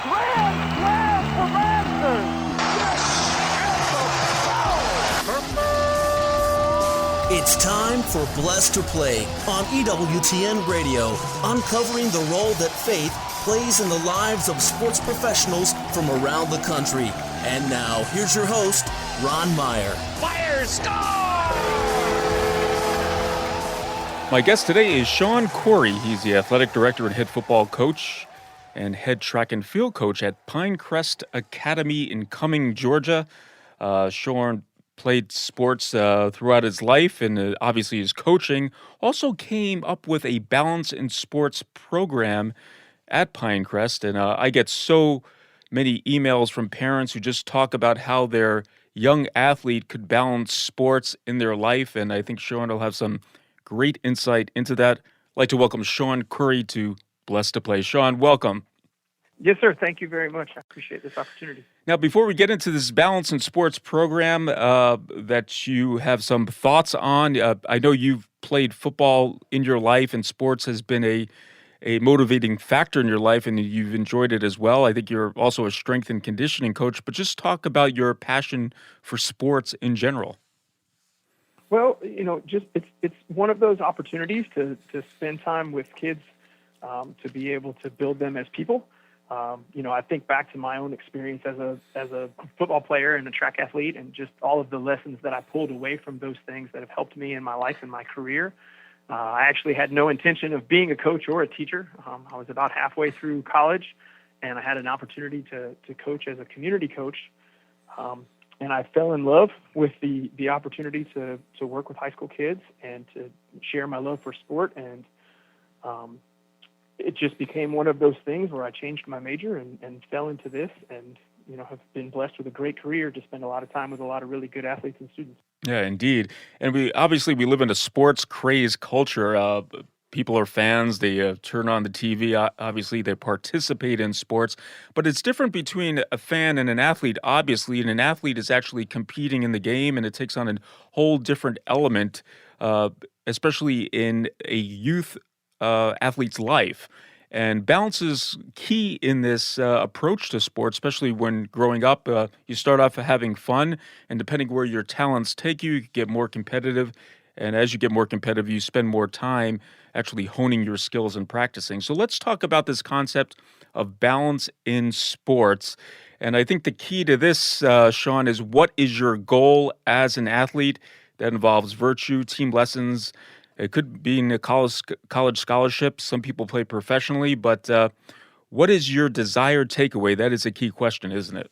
Grand slam for Masters! It's time for Blessed to Play on EWTN Radio, uncovering the role that faith plays in the lives of sports professionals from around the country. And now, here's your host, Ron Meyer. Fire, score! My guest today is Shawn Coury. He's the athletic director and head football coach and head track and field coach at Pinecrest Academy in Cumming, Georgia. Shawn played sports throughout his life, and obviously his coaching. Also came up with a balance in sports program at Pinecrest, and I get so many emails from parents who just talk about how their young athlete could balance sports in their life, and I think Shawn will have some great insight into that. I'd like to welcome Shawn Coury to Blessed to Play. Shawn, welcome. Yes, sir. Thank you very much. I appreciate this opportunity. Now, before we get into this Balance in Sports program that you have some thoughts on, I know you've played football in your life, and sports has been a motivating factor in your life, and you've enjoyed it as well. I think you're also a strength and conditioning coach, but just talk about your passion for sports in general. Well, just it's one of those opportunities to spend time with kids, to be able to build them as people. I think back to my own experience as a football player and a track athlete, and just all of the lessons that I pulled away from those things that have helped me in my life and my career. I actually had no intention of being a coach or a teacher. I was about halfway through college, and I had an opportunity to coach as a community coach. And I fell in love with the opportunity to work with high school kids and to share my love for sport. And it just became one of those things where I changed my major and fell into this, and have been blessed with a great career to spend a lot of time with a lot of really good athletes and students. Yeah, indeed. And we live in a sports craze culture. People are fans. They turn on the TV. Obviously, they participate in sports. But it's different between a fan and an athlete, obviously. And an athlete is actually competing in the game, and it takes on a whole different element, especially in a youth athlete's life. And balance is key in this approach to sports, especially when growing up. You start off having fun, and depending where your talents take you, you get more competitive. And as you get more competitive, you spend more time actually honing your skills and practicing. So let's talk about this concept of balance in sports. And I think the key to this, Shawn, is what is your goal as an athlete? That involves virtue, team lessons. It could be in a college scholarship. Some people play professionally, but what is your desired takeaway? That is a key question, isn't it?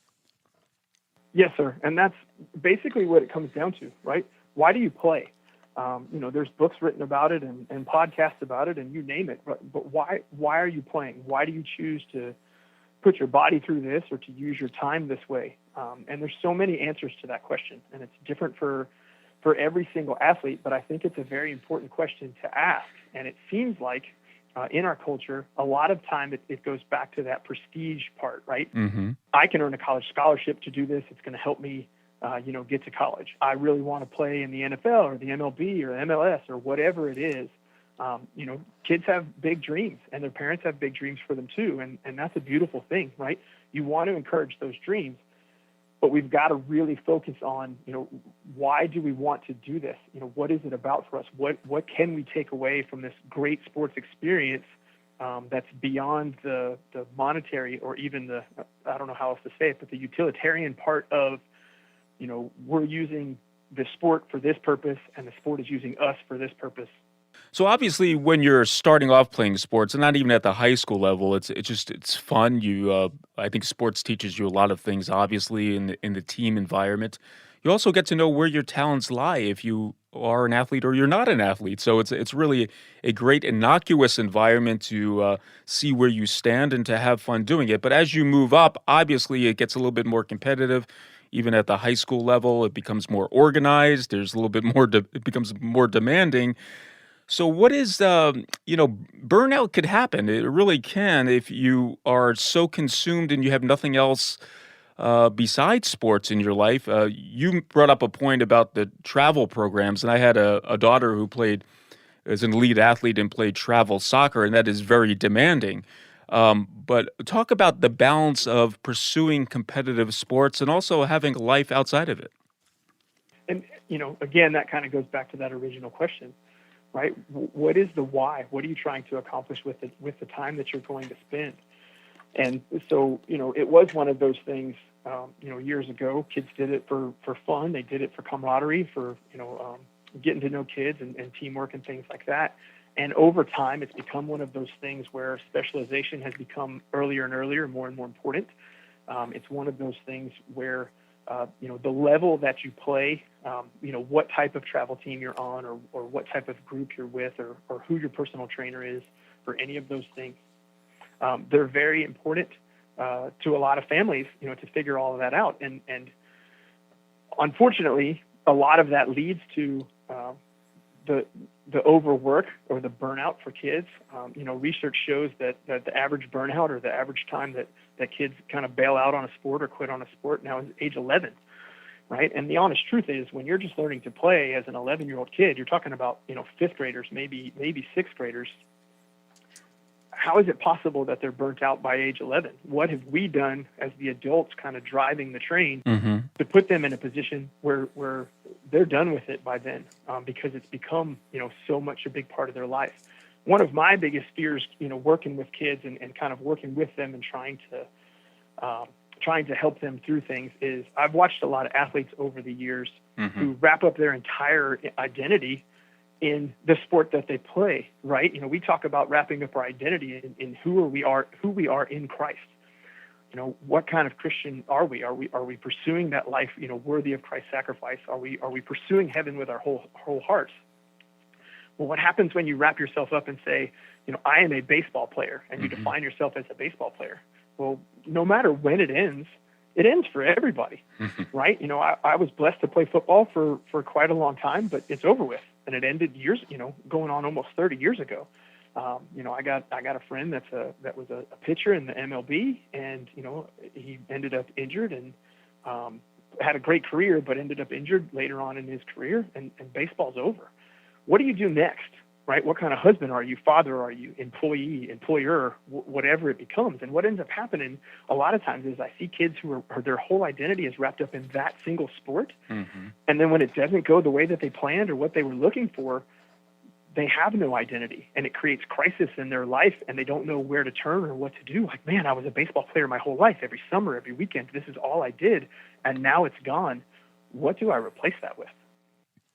Yes, sir. And that's basically what it comes down to, right? Why do you play? There's books written about it and podcasts about it, and you name it. But why are you playing? Why do you choose to put your body through this or to use your time this way? And there's so many answers to that question, and it's different for every single athlete, but I think it's a very important question to ask. And it seems like in our culture, a lot of time it goes back to that prestige part, right? Mm-hmm. I can earn a college scholarship to do this. It's going to help me, get to college. I really want to play in the NFL or the MLB or MLS or whatever it is. Kids have big dreams, and their parents have big dreams for them too. And that's a beautiful thing, right? You want to encourage those dreams. But we've got to really focus on, why do we want to do this? What is it about for us? What can we take away from this great sports experience that's beyond the monetary or even I don't know how else to say it, but the utilitarian part of, we're using the sport for this purpose and the sport is using us for this purpose. So obviously, when you're starting off playing sports, and not even at the high school level, it's fun. I think sports teaches you a lot of things. Obviously, in the team environment, you also get to know where your talents lie if you are an athlete or you're not an athlete. So it's really a great innocuous environment to see where you stand and to have fun doing it. But as you move up, obviously, it gets a little bit more competitive. Even at the high school level, it becomes more organized. There's a little bit more. It becomes more demanding. So what is, burnout could happen. It really can if you are so consumed and you have nothing else besides sports in your life. You brought up a point about the travel programs, and I had a daughter who played as an elite athlete and played travel soccer, and that is very demanding. But talk about the balance of pursuing competitive sports and also having a life outside of it. And, again, that kind of goes back to that original question, right? What is the why? What are you trying to accomplish with the time that you're going to spend? And so, it was one of those things, years ago. Kids did it for fun. They did it for camaraderie, for, getting to know kids and teamwork and things like that. And over time, it's become one of those things where specialization has become earlier and earlier, more and more important. It's one of those things where, the level that you play, what type of travel team you're on, or what type of group you're with, or who your personal trainer is, or any of those things. They're very important to a lot of families, to figure all of that out. And unfortunately, a lot of that leads to the overwork or the burnout for kids. Research shows that the average burnout, or the average time that kids kind of bail out on a sport or quit on a sport, now is age 11, right? And the honest truth is, when you're just learning to play as an 11-year-old kid, you're talking about, fifth graders, maybe sixth graders. How is it possible that they're burnt out by age 11? What have we done as the adults kind of driving the train to put them in a position where they're done with it by then, because it's become, so much a big part of their life. One of my biggest fears, working with kids and kind of working with them and trying to help them through things, is I've watched a lot of athletes over the years who wrap up their entire identity in the sport that they play, right? We talk about wrapping up our identity in who we are in Christ. What kind of Christian are we? Are we pursuing that life, worthy of Christ's sacrifice? Are we pursuing heaven with our whole hearts? Well, what happens when you wrap yourself up and say, I am a baseball player, and you define yourself as a baseball player? Well, no matter when it ends for everybody, right? I was blessed to play football for quite a long time, but it's over with. And it ended years, going on almost 30 years ago. I got a friend that was a pitcher in the MLB, and he ended up injured and had a great career, but ended up injured later on in his career, and baseball's over. What do you do next, right? What kind of husband are you? Father are you? Employee, employer, whatever it becomes. And what ends up happening a lot of times is I see kids who are their whole identity is wrapped up in that single sport. And then when it doesn't go the way that they planned or what they were looking for, they have no identity, and it creates crisis in their life, and they don't know where to turn or what to do. Like, man, I was a baseball player my whole life, every summer, every weekend. This is all I did, and now it's gone. What do I replace that with?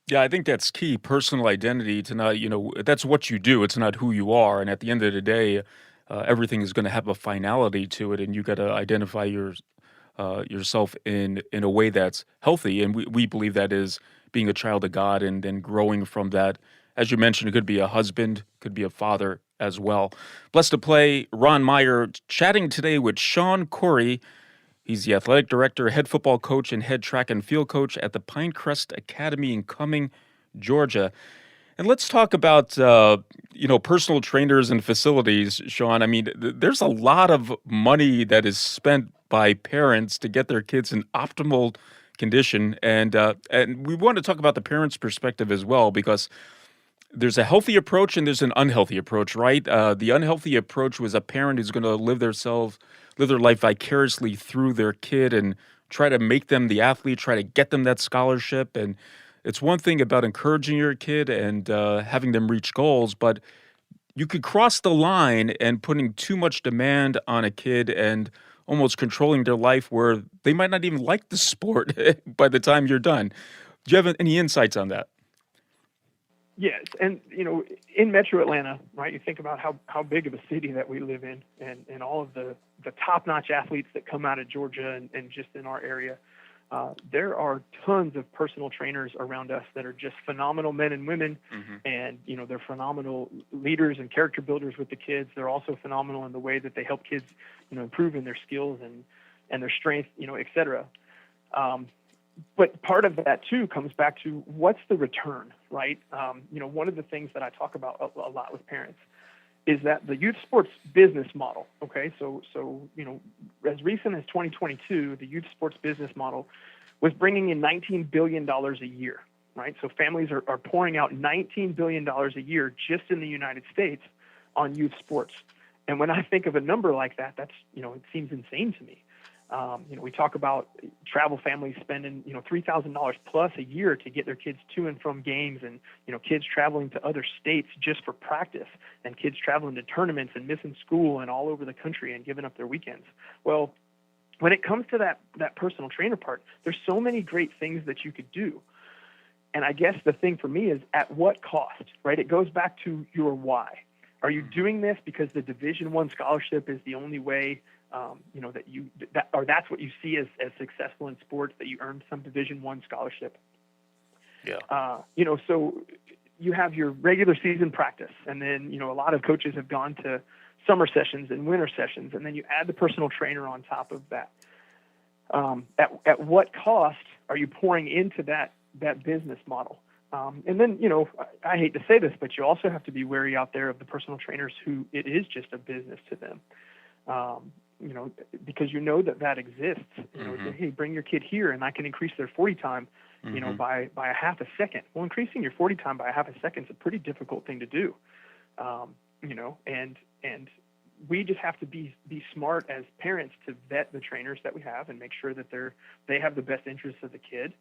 Yeah, I think that's key. Personal identity, to not, that's what you do. It's not who you are. And at the end of the day, everything is going to have a finality to it, and you got to identify yourself in a way that's healthy. And we believe that is being a child of God, and then growing from that. As you mentioned, it could be a husband, could be a father as well. Blessed to play, Ron Meyer, chatting today with Shawn Coury. He's the athletic director, head football coach, and head track and field coach at the Pinecrest Academy in Cumming, Georgia. And let's talk about, personal trainers and facilities, Shawn. I mean, there's a lot of money that is spent by parents to get their kids in optimal condition. And we want to talk about the parents' perspective as well, because there's a healthy approach and there's an unhealthy approach, right? The unhealthy approach was a parent who's going to live their life vicariously through their kid and try to make them the athlete, try to get them that scholarship. And it's one thing about encouraging your kid and having them reach goals, but you could cross the line and putting too much demand on a kid and almost controlling their life where they might not even like the sport by the time you're done. Do you have any insights on that? Yes, and in Metro Atlanta, right? You think about how big of a city that we live in, and all of the top-notch athletes that come out of Georgia and just in our area. There are tons of personal trainers around us that are just phenomenal men and women, and they're phenomenal leaders and character builders with the kids. They're also phenomenal in the way that they help kids, improve in their skills and their strength, et cetera. But part of that too comes back to what's the return, right? One of the things that I talk about a lot with parents is that the youth sports business model. Okay, so as recent as 2022, the youth sports business model was bringing in $19 billion a year, right? So families are pouring out $19 billion a year just in the United States on youth sports. And when I think of a number like that, that's, it seems insane to me. We talk about travel families spending, $3,000 plus a year to get their kids to and from games, and, kids traveling to other states just for practice, and kids traveling to tournaments and missing school and all over the country and giving up their weekends. Well, when it comes to that personal trainer part, there's so many great things that you could do. And I guess the thing for me is, at what cost, right? It goes back to your why. Are you doing this because the Division I scholarship is the only way, that's what you see as successful in sports, that you earned some Division I scholarship? Yeah. So you have your regular season practice, and then, a lot of coaches have gone to summer sessions and winter sessions, and then you add the personal trainer on top of that. At what cost are you pouring into that business model? And then, I hate to say this, but you also have to be wary out there of the personal trainers who it is just a business to them. Because that exists. Mm-hmm. Hey, bring your kid here and I can increase their 40 time, Mm-hmm. by a half a second. Well, increasing your 40 time by a half a second is a pretty difficult thing to do. And we just have to be smart as parents to vet the trainers that we have and make sure that they have the best interests of the kid.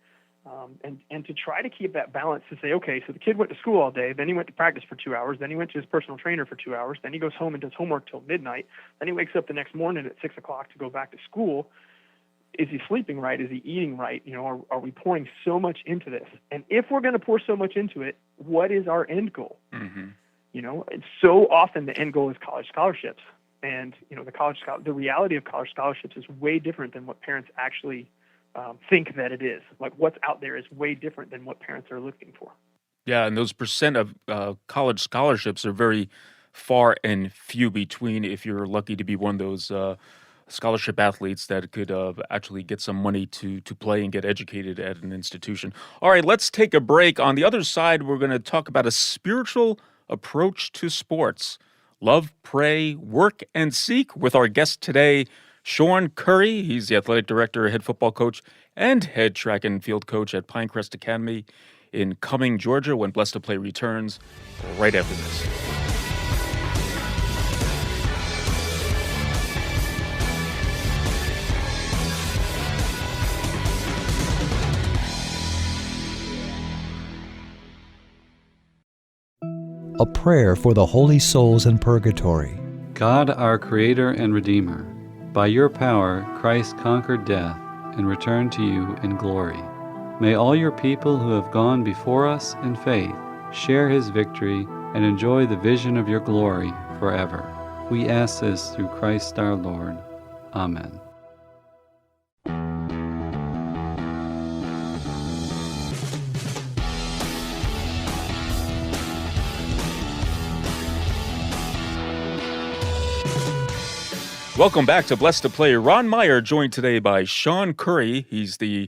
And to try to keep that balance, to say, okay, so the kid went to school all day, then he went to practice for 2 hours, then he went to his personal trainer for 2 hours, then he goes home and does homework till midnight, then he wakes up the next morning at 6 o'clock to go back to school. Is he sleeping right? Is he eating right? Are we pouring so much into this? And if we're going to pour so much into it, what is our end goal? Mm-hmm. It's so often the end goal is college scholarships. And, the reality of college scholarships is way different than what parents actually think that it is. Like, what's out there is way different than what parents are looking for. Yeah, and those percent of college scholarships are very far and few between, if you're lucky to be one of those scholarship athletes that could actually get some money to play and get educated at an institution. All right, let's take a break. On the other side, we're going to talk about a spiritual approach to sports. Love, pray, work, and seek with our guest today, Shawn Coury. He's the athletic director, head football coach, and head track and field coach at Pinecrest Academy in Cumming, Georgia, when Blessed to Play returns right after this. A prayer for the holy souls in purgatory. God, our Creator and Redeemer, by your power Christ conquered death and returned to you in glory. May all your people who have gone before us in faith share his victory and enjoy the vision of your glory forever. We ask this through Christ our Lord. Amen. Welcome back to Blessed to Play. Ron Meyer joined today by Shawn Coury. He's the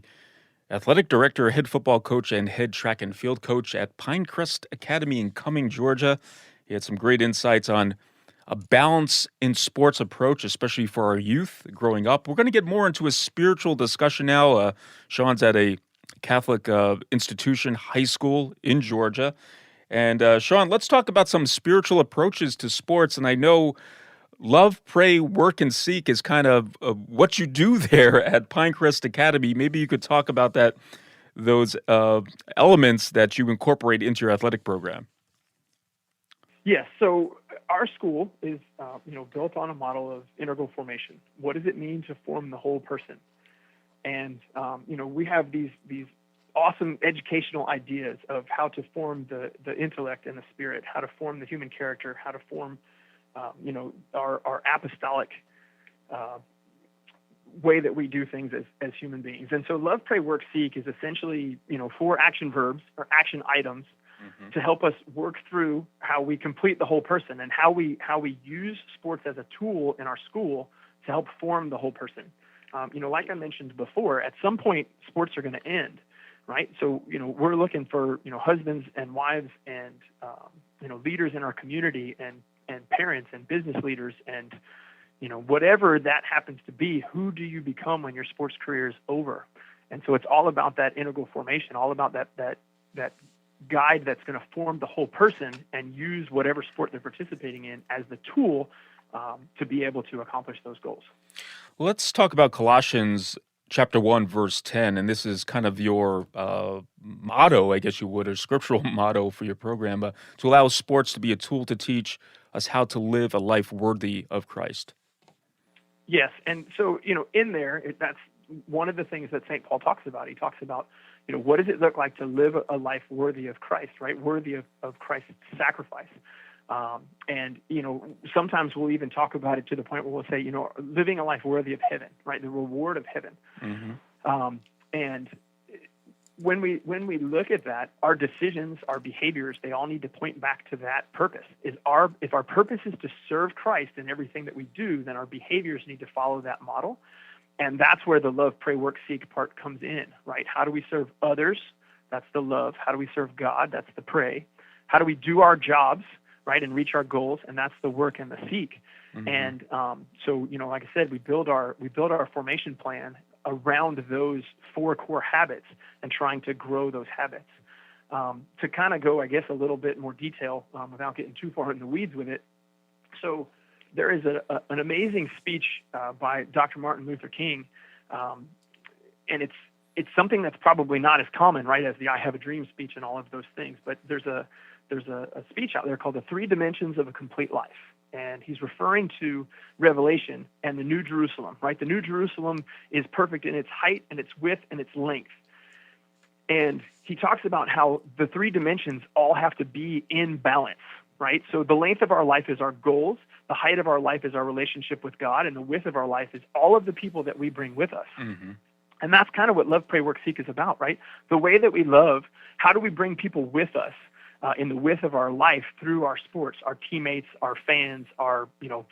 athletic director, head football coach, and head track and field coach at Pinecrest Academy in Cumming, Georgia. He had some great insights on a balance in sports approach, especially for our youth growing up. We're going to get more into a spiritual discussion now. Shawn's at a Catholic institution, high school in Georgia. And Shawn, let's talk about some spiritual approaches to sports. And I know love, pray, work, and seek is kind of what you do there at Pinecrest Academy. Maybe you could talk about those elements that you incorporate into your athletic program. Yes. So our school is, built on a model of integral formation. What does it mean to form the whole person? And, we have these awesome educational ideas of how to form the intellect and the spirit, how to form the human character, how to form our apostolic way that we do things as human beings. And so love, pray, work, seek is essentially, 4 action verbs or action items to help us work through how we complete the whole person and how we use sports as a tool in our school to help form the whole person. Like I mentioned before, at some point sports are going to end, right? So, we're looking for, husbands and wives and, leaders in our community and parents and business leaders and, whatever that happens to be. Who do you become when your sports career is over? And so it's all about that integral formation, all about that guide that's going to form the whole person and use whatever sport they're participating in as the tool to be able to accomplish those goals. Let's talk about Colossians chapter 1, verse 10, and this is kind of your motto, I guess you would, or scriptural motto for your program, to allow sports to be a tool to teach us how to live a life worthy of Christ. Yes, and so, in there, that's one of the things that St. Paul talks about. He talks about, what does it look like to live a life worthy of Christ, right? Worthy of Christ's sacrifice. And sometimes we'll even talk about it to the point where we'll say, living a life worthy of heaven, right? The reward of heaven. Mm-hmm. And when we look at that, our decisions, our behaviors, they all need to point back to that purpose. If our purpose is to serve Christ in everything that we do, then our behaviors need to follow that model. And that's where the love, pray, work, seek part comes in, right? How do we serve others? That's the love. How do we serve God? That's the pray. How do we do our jobs, right, and reach our goals? And that's the work and the seek. Mm-hmm. And so, like I said, we build our formation plan around those 4 core habits and trying to grow those habits. To kind of go, I guess, a little bit more detail without getting too far in the weeds with it. So there is an amazing speech by Dr. Martin Luther King, and it's something that's probably not as common, right, as the I Have a Dream speech and all of those things. But there's a speech out there called The 3 Dimensions of a Complete Life. And he's referring to Revelation and the New Jerusalem, right? The New Jerusalem is perfect in its height and its width and its length. And he talks about how the 3 dimensions all have to be in balance, right? So the length of our life is our goals, the height of our life is our relationship with God, and the width of our life is all of the people that we bring with us. Mm-hmm. And that's kind of what Love, Pray, Work, Seek is about, right? The way that we love, how do we bring people with us in the width of our life through our sports, our teammates, our fans, our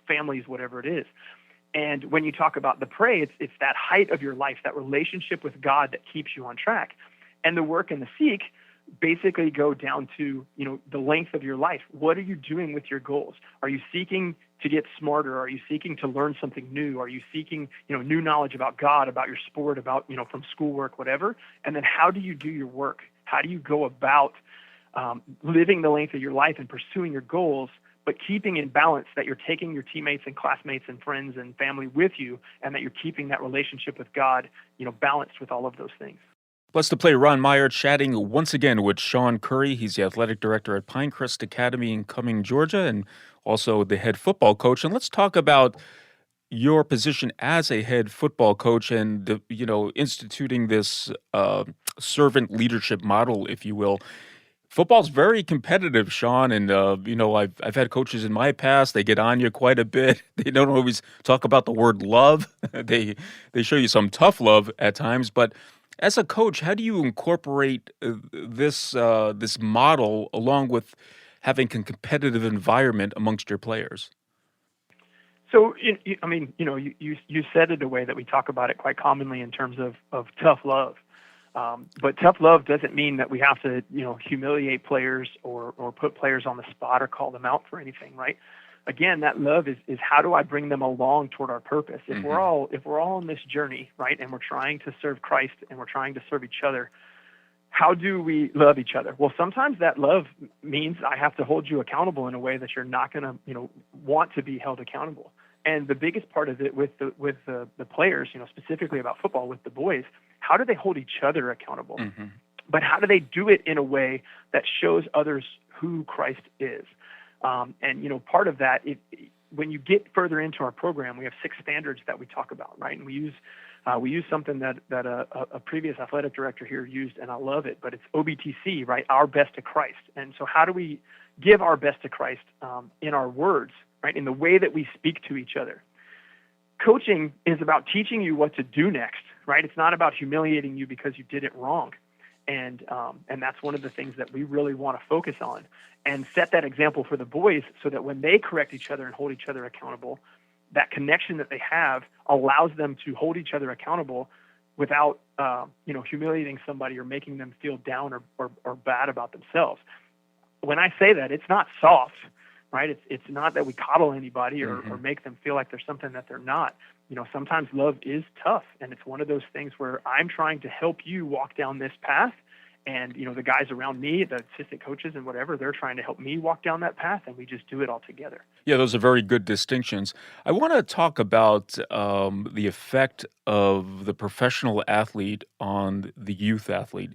families, whatever it is. And when you talk about the pray, it's that height of your life, that relationship with God that keeps you on track. And the work and the seek basically go down to the length of your life. What are you doing with your goals? Are you seeking to get smarter? Are you seeking to learn something new? Are you seeking new knowledge about God, about your sport, about from schoolwork, whatever? And then how do you do your work? How do you go about living the length of your life and pursuing your goals, but keeping in balance that you're taking your teammates and classmates and friends and family with you, and that you're keeping that relationship with God, balanced with all of those things. Blessed to play Ron Meyer chatting once again with Shawn Coury. He's the athletic director at Pinecrest Academy in Cumming, Georgia, and also the head football coach. And let's talk about your position as a head football coach and, instituting this servant leadership model, if you will. Football's very competitive, Shawn, and I've had coaches in my past. They get on you quite a bit. They don't always talk about the word love. They show you some tough love at times. But as a coach, how do you incorporate this model along with having a competitive environment amongst your players? So, you said it a way that we talk about it quite commonly in terms of tough love. But tough love doesn't mean that we have to, humiliate players or put players on the spot or call them out for anything, right? Again, that love is how do I bring them along toward our purpose? If we're all on this journey, right, and we're trying to serve Christ and we're trying to serve each other, how do we love each other? Well, sometimes that love means I have to hold you accountable in a way that you're not going to, want to be held accountable. And the biggest part of it with the players, specifically about football with the boys, how do they hold each other accountable? Mm-hmm. But how do they do it in a way that shows others who Christ is? And part of that, when you get further into our program, we have 6 standards that we talk about, right? And we use something that a previous athletic director here used, and I love it, but it's OBTC, right? Our best to Christ. And so how do we give our best to Christ in our words, right? In the way that we speak to each other. Coaching is about teaching you what to do next, right? It's not about humiliating you because you did it wrong. And that's one of the things that we really want to focus on and set that example for the boys so that when they correct each other and hold each other accountable, that connection that they have allows them to hold each other accountable without, humiliating somebody or making them feel down or bad about themselves. When I say that, it's not soft, right? It's not that we coddle anybody or make them feel like they're something that they're not. Sometimes love is tough, and it's one of those things where I'm trying to help you walk down this path, And, the guys around me, the assistant coaches and whatever, they're trying to help me walk down that path, and we just do it all together. Yeah, those are very good distinctions. I want to talk about the effect of the professional athlete on the youth athlete.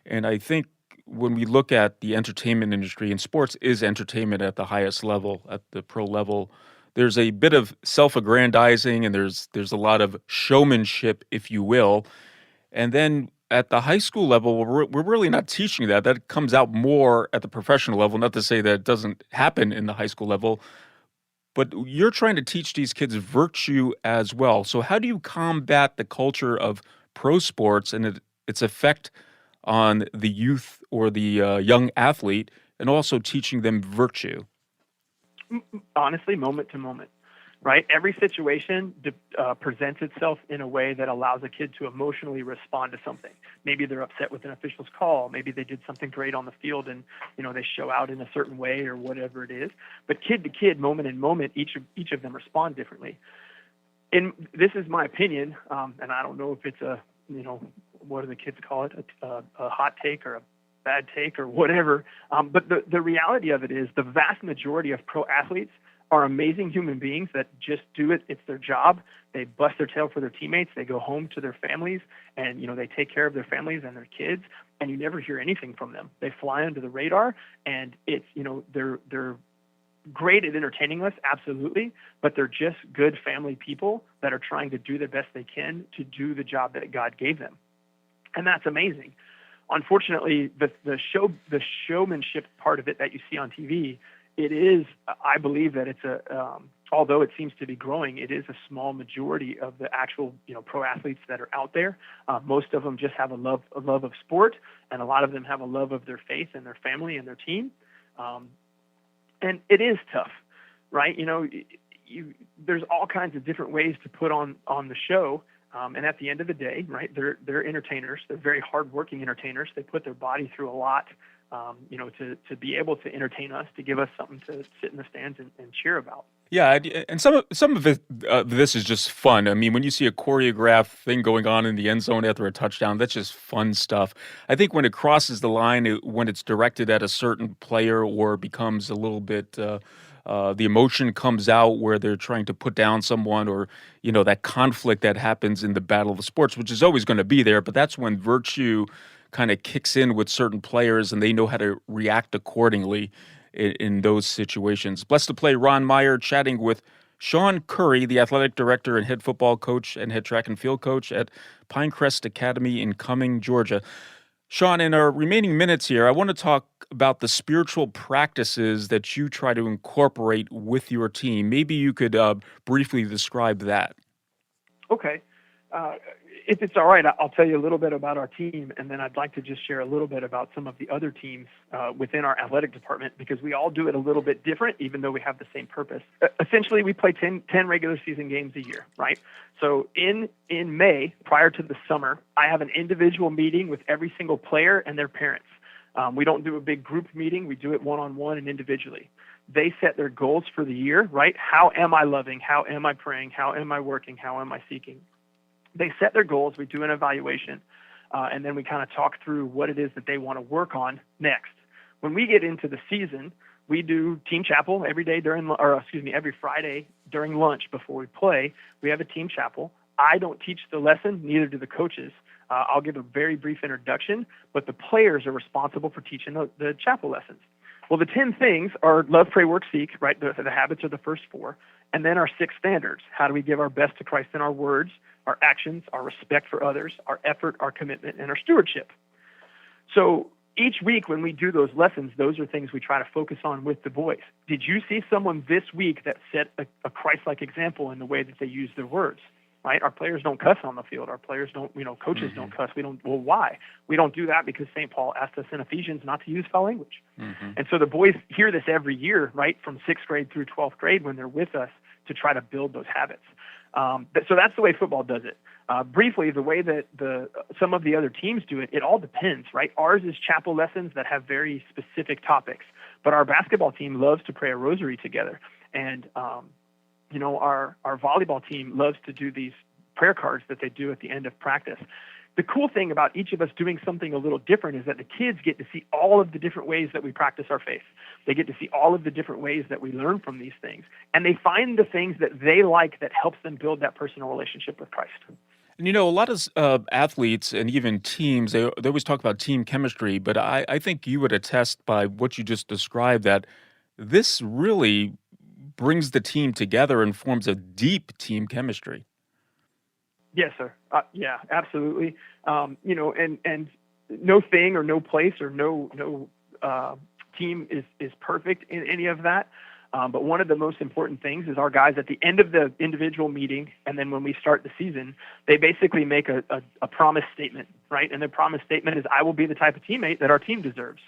And I think when we look at the entertainment industry, and sports is entertainment at the highest level, at the pro level, there's a bit of self-aggrandizing and there's a lot of showmanship, if you will. And then at the high school level, we're really not teaching that. That comes out more at the professional level. Not to say that it doesn't happen in the high school level, but you're trying to teach these kids virtue as well. So how do you combat the culture of pro sports and its effect on the youth or the young athlete, and also teaching them virtue? Honestly, moment to moment, right? Every situation presents itself in a way that allows a kid to emotionally respond to something. Maybe they're upset with an official's call. Maybe they did something great on the field and, they show out in a certain way or whatever it is. But kid to kid, moment in moment, each of them respond differently. And this is my opinion, and I don't know if it's a, what do the kids call it, a hot take or a bad take or whatever. But the reality of it is the vast majority of pro athletes are amazing human beings that just do it. It's their job. They bust their tail for their teammates. They go home to their families and, they take care of their families and their kids, and you never hear anything from them. They fly under the radar, and it's, they're great at entertaining us, absolutely, but they're just good family people that are trying to do the best they can to do the job that God gave them. And that's amazing. Unfortunately, the showmanship part of it that you see on TV, it is, I believe that it's although it seems to be growing, it is a small majority of the actual, pro athletes that are out there. Most of them just have a love of sport, and a lot of them have a love of their faith and their family and their team. And it is tough, right? There's all kinds of different ways to put on the show. And at the end of the day, right, they're entertainers. They're very hardworking entertainers. They put their body through a lot, to be able to entertain us, to give us something to sit in the stands and cheer about. Yeah, and some of it, this is just fun. I mean, when you see a choreographed thing going on in the end zone after a touchdown, that's just fun stuff. I think when it crosses the line, when it's directed at a certain player or becomes a little bit, the emotion comes out where they're trying to put down someone, or that conflict that happens in the battle of the sports, which is always going to be there. But that's when virtue kind of kicks in with certain players, and they know how to react accordingly in those situations. Blessed to Play Ron Meyer chatting with Shawn Coury, the athletic director and head football coach and head track and field coach at Pinecrest Academy in Cumming, Georgia. Shawn, in our remaining minutes here, I want to talk about the spiritual practices that you try to incorporate with your team. Maybe you could briefly describe that. Okay. If it's all right, I'll tell you a little bit about our team, and then I'd like to just share a little bit about some of the other teams within our athletic department, because we all do it a little bit different, even though we have the same purpose. Essentially, we play 10 regular season games a year, right? So in May, prior to the summer, I have an individual meeting with every single player and their parents. We don't do a big group meeting. We do it one-on-one and individually. They set their goals for the year, right? How am I loving? How am I praying? How am I working? How am I seeking? They set their goals, we do an evaluation, and then we kind of talk through what it is that they want to work on next. When we get into the season, we do team chapel every Friday during lunch before we play. We have a team chapel. I don't teach the lesson, neither do the coaches. I'll give a very brief introduction, but the players are responsible for teaching the chapel lessons. Well, the 10 things are love, pray, work, seek, right? The habits are the first 4. And then our 6 standards. How do we give our best to Christ in our words, our actions, our respect for others, our effort, our commitment, and our stewardship? So each week when we do those lessons, those are things we try to focus on with the boys. Did you see someone this week that set a Christ-like example in the way that they use their words? Right? Our players don't cuss on the field. Our players don't, coaches don't cuss. Well, why? We don't do that because St. Paul asked us in Ephesians not to use foul language. Mm-hmm. And so the boys hear this every year, right, from 6th grade through 12th grade when they're with us to try to build those habits. So that's the way football does it. Briefly, the way that some of the other teams do it, it all depends, right? Ours is chapel lessons that have very specific topics, but our basketball team loves to pray a rosary together. And, our volleyball team loves to do these prayer cards that they do at the end of practice. the cool thing about each of us doing something a little different is that the kids get to see all of the different ways that we practice our faith. They get to see all of the different ways that we learn from these things. And they find the things that they like that helps them build that personal relationship with Christ. And a lot of athletes and even teams, they always talk about team chemistry, but I think you would attest by what you just described that this really brings the team together and forms a deep team chemistry. Yes, sir. Yeah, absolutely. And no thing or no place or no team is perfect in any of that. But one of the most important things is our guys at the end of the individual meeting, and then when we start the season, they basically make a promise statement, right? And the promise statement is, I will be the type of teammate that our team deserves.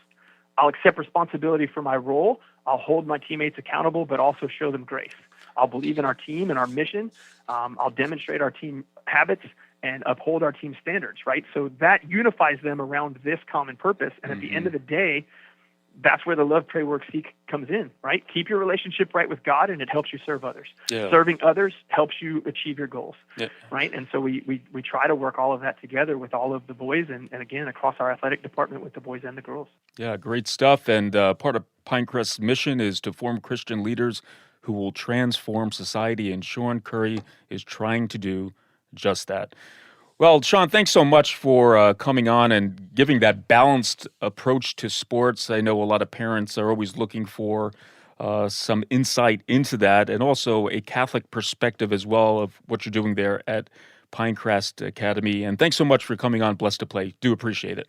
I'll accept responsibility for my role. I'll hold my teammates accountable, but also show them grace. I'll believe in our team and our mission. I'll demonstrate our team habits and uphold our team standards, right? So that unifies them around this common purpose. And at the end of the day, that's where the love, pray, work, seek comes in, right? Keep your relationship right with God, and it helps you serve others. Yeah. Serving others helps you achieve your goals, Yeah. right? And so we try to work all of that together with all of the boys, and again, across our athletic department with the boys and the girls. Yeah, great stuff. And part of Pinecrest's mission is to form Christian leaders who will transform society, and Shawn Coury is trying to do just that. Well, Shawn, thanks so much for coming on and giving that balanced approach to sports. I know a lot of parents are always looking for some insight into that, and also a Catholic perspective as well of what you're doing there at Pinecrest Academy. And thanks so much for coming on Blessed to Play. Do appreciate it.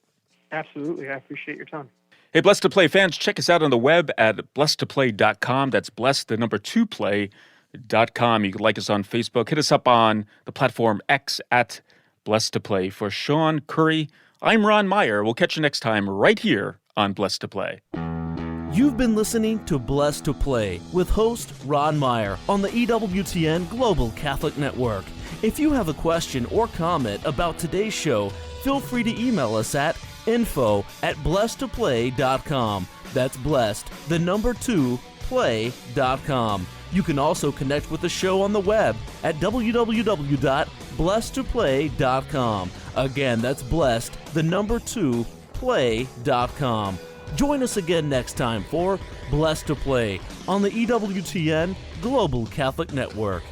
Absolutely. I appreciate your time. Hey, Blessed to Play fans, check us out on the web at blessedtoplay.com. That's blessed, the number 2 play.com. You can like us on Facebook. Hit us up on the platform X at Blessed to Play. For Shawn Coury, I'm Ron Meyer. We'll catch you next time right here on Blessed to Play. You've been listening to Blessed to Play with host Ron Meyer on the EWTN Global Catholic Network. If you have a question or comment about today's show, feel free to email us at info@blessedtoplay.com. That's blessed, the number 2, play.com. You can also connect with the show on the web at www.blessedtoplay.com. Again, that's blessed, the number 2, play.com. Join us again next time for Blessed to Play on the EWTN Global Catholic Network.